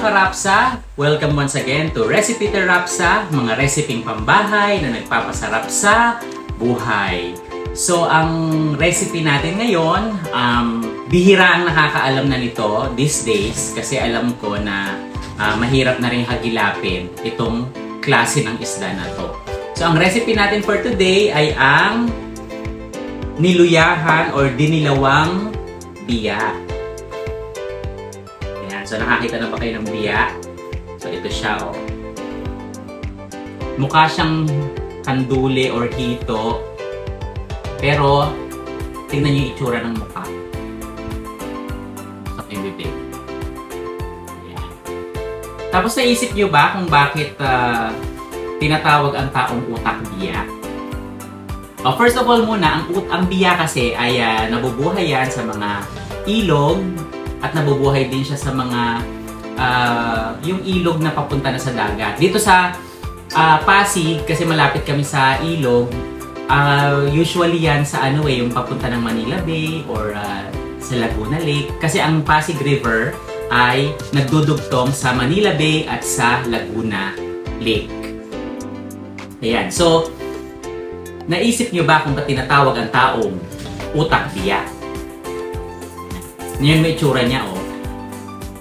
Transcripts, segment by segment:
ka-Rapsa! Welcome once again to Recipe Ter Rapsa, mga reseping pambahay na nagpapasarap sa buhay. So, ang recipe natin ngayon, bihira ang nakakaalam na nito these days kasi alam ko na mahirap na rin hagilapin itong klase ng isda na to. So, ang recipe natin for today ay ang niluyahan or dinilawang biya. So, nakakita na ba kayo ng biya? So, ito siya, oh. Mukha siyang kanduli or hito. Pero, tingnan niyo yung itsura ng mukha. Sa bibig. Ayan. Tapos, naisip niyo ba kung bakit tinatawag ang taong utak biya? First of all muna, ang biya kasi ay nabubuhay yan sa mga ilog, at nabubuhay din siya sa mga yung ilog na papunta na sa dagat. Dito sa Pasig, kasi malapit kami sa ilog, usually yan sa yung papunta ng Manila Bay or sa Laguna Lake. Kasi ang Pasig River ay nagdudugtong sa Manila Bay at sa Laguna Lake. Ayan. So, naisip nyo ba kung ba't tinatawag ang taong utak biya? Yan may itsura niya, oh.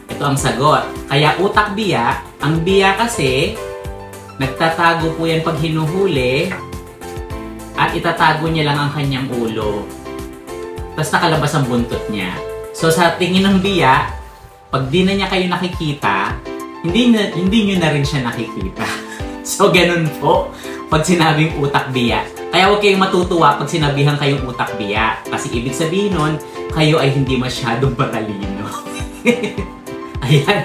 Ito ang sagot. Kaya utak biya, ang biya kasi, nagtatago po yan pag hinuhuli at itatago niya lang ang kanyang ulo. Tapos nakalabas ang buntot niya. So sa tingin ng biya, pag di na niya kayo nakikita, hindi nyo na rin siya nakikita. So ganun po pag sinabing utak biya. Kaya huwag kayong matutuwa pag sinabihan kayong utak biya. Kasi ibig sabihin nun, kayo ay hindi masyadong matalino. Ayan.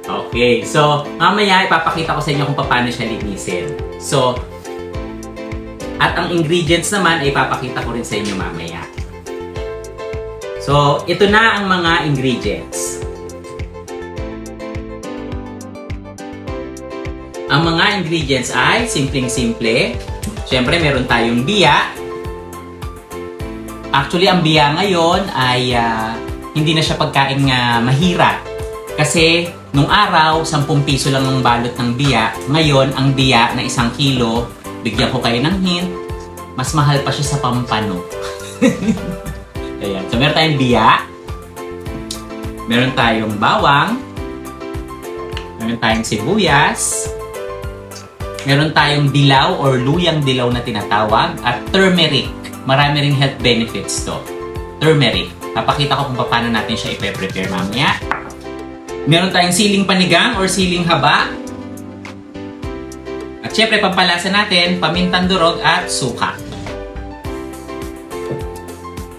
Okay. So, mamaya ipapakita ko sa inyo kung paano siya linisin. So, at ang ingredients naman ay ipapakita ko rin sa inyo mamaya. So, ito na ang mga ingredients. Ang mga ingredients ay simpleng-simple. Siyempre, meron tayong biya. Actually, ang biya ngayon ay hindi na siya pagkain mahirap. Kasi, nung araw, 10 piso lang ang balot ng biya. Ngayon, ang biya na 1 kilo, bigyan ko kayo ng hint, mas mahal pa siya sa Pampano. Ayan. So, meron tayong biya. Meron tayong bawang. Meron tayong sibuyas. Meron tayong dilaw or luyang dilaw na tinatawag. At turmeric. Marami ring health benefits to. Turmeric. Papakita ko kung paano natin siya i-prepare mamaya. Meron tayong siling panigang or siling haba. At syempre, pampalasa natin, pamintang durog at suka.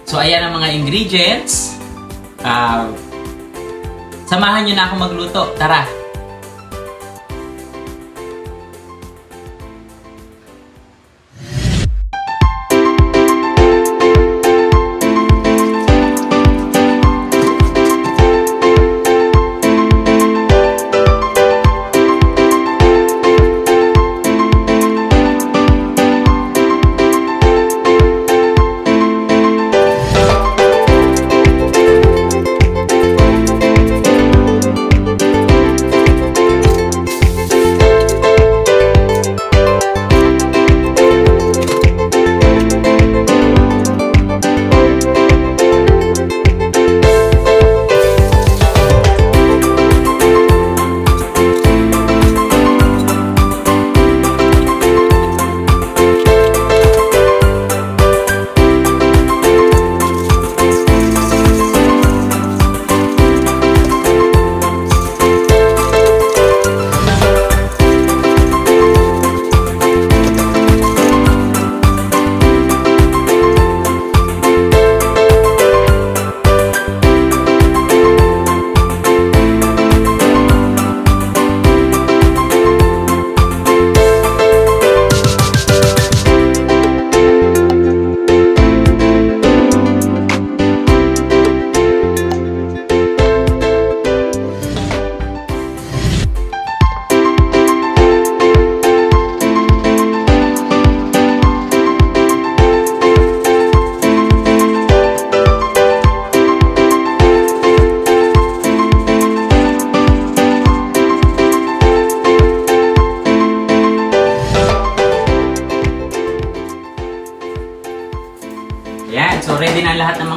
So, ayan ang mga ingredients. Samahan nyo na ako magluto. Tara!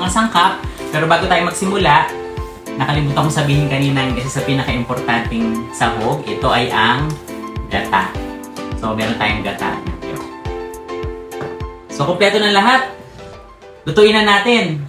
mga sangkap. Pero bago tayo magsimula, nakalimutan kong sabihin kanina kasi sa pinaka-importanting sahog, ito ay ang gata. So, meron tayong gata. So, kompleto na lahat. Lutuin na natin.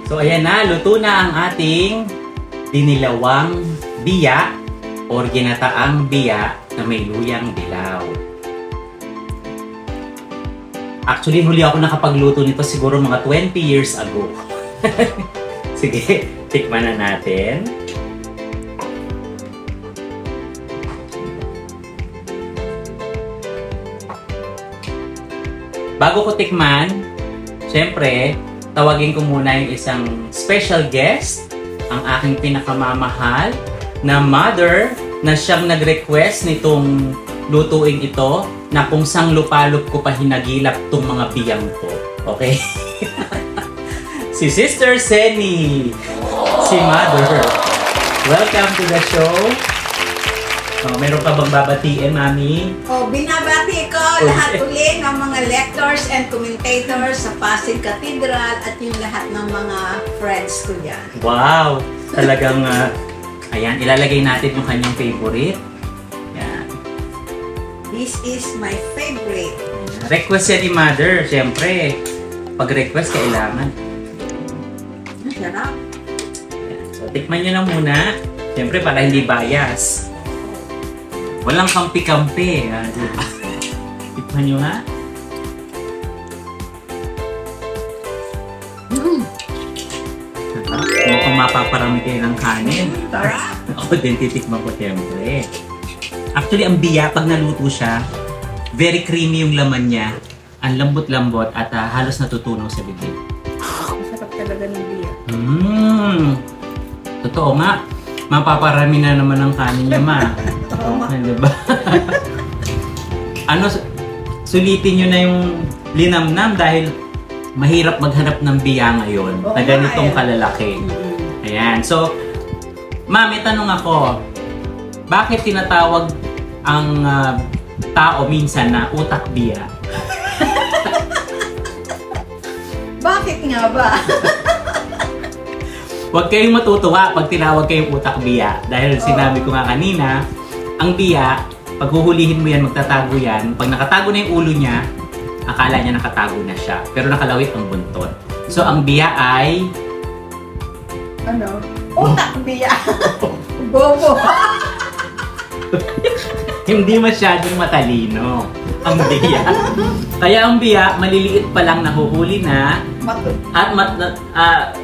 So ayan na, luto na ang ating dinilawang biya or ginataang biya na may luyang dilaw. Actually, huli ako nakapagluto nito siguro mga 20 years ago. Sige, tikman na natin. Bago ko tikman, syempre, tawagin ko muna yung isang special guest, ang aking pinakamamahal na mother na siyang nag-request nitong lutuin ito na kung sang lupalop ko pa hinagilap tong mga biyang ko. Okay? Si Sister Seni, si Mother. Welcome to the show. Meron ka bang babatiin, Mami? Binabati ko lahat uli ng mga lectors and commentators sa Pasig Cathedral at yung lahat ng mga friends ko dyan. Wow! Talagang, ayan, ilalagay natin yung kanyang favorite. Ayan. This is my favorite. Request yan ni Mother, siyempre. Pag-request, kailangan. Sarap. Ayan. So, tikman nyo na muna. Siyempre, para hindi bias. Walang kampi-kampi. Tikman nyo ha. Mukhang mapaparami kayo ng kanin. Sarap. Ako din titikman ko siyempre. Actually, ang biya, pag naluto siya, very creamy yung laman niya. Ang lambot-lambot at halos natutunaw sa bibig. Masarap talaga ng biya. Totoo nga. Mapaparami na naman ang kanin niya, ma. Okay, diba? Ano, sulitin nyo na yung linamnam dahil mahirap maghanap ng biya ngayon na ganitong kalalaki. Ayan. So, ma, may tanong ako. Bakit tinatawag ang tao minsan na utak biya? Bakit nga ba? Huwag kayong matutuwa pag tinawag kayong utak biya. Dahil sinabi ko nga kanina, ang biya, pag huhulihin mo yan, magtatago yan. Pag nakatago na yung ulo niya, akala niya nakatago na siya. Pero nakalawit ang buntot. So, ang biya ay... Ano? Utak biya. Bobo. Hindi masyadong matalino ang biya. Kaya ang biya, maliliit pa lang nahuhuli na. At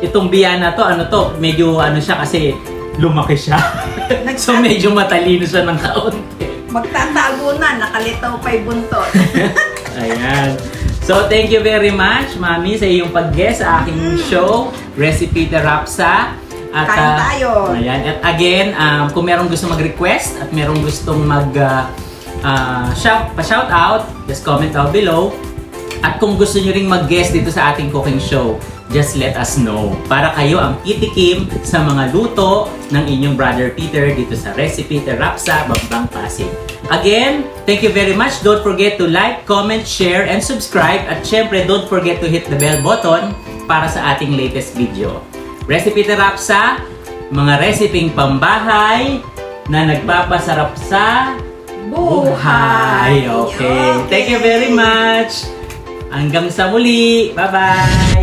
itong biya na to, medyo siya kasi lumaki siya. So medyo matalino siya ng kaunti. Magtatago na, nakalitaw pa'y buntot. Ayan. So, thank you very much, Mami, sa iyong pag-guest sa aking show, Recipe Terapsa. At, Kain tayo. Ayan. At again, kung merong gusto mag-request at merong gustong pa-shout out, just comment down below. At kung gusto nyo ring mag-guest dito sa ating cooking show, just let us know. Para kayo ang itikim sa mga luto ng inyong Brother Peter dito sa Recipe Terapsa, Bambang Pasig. Again, thank you very much. Don't forget to like, comment, share, and subscribe. At syempre, don't forget to hit the bell button para sa ating latest video. Recipe Terapsa, mga resiping pambahay na nagpapasarap sa buhay. Okay. Thank you very much. Hanggang sa muli. Bye-bye.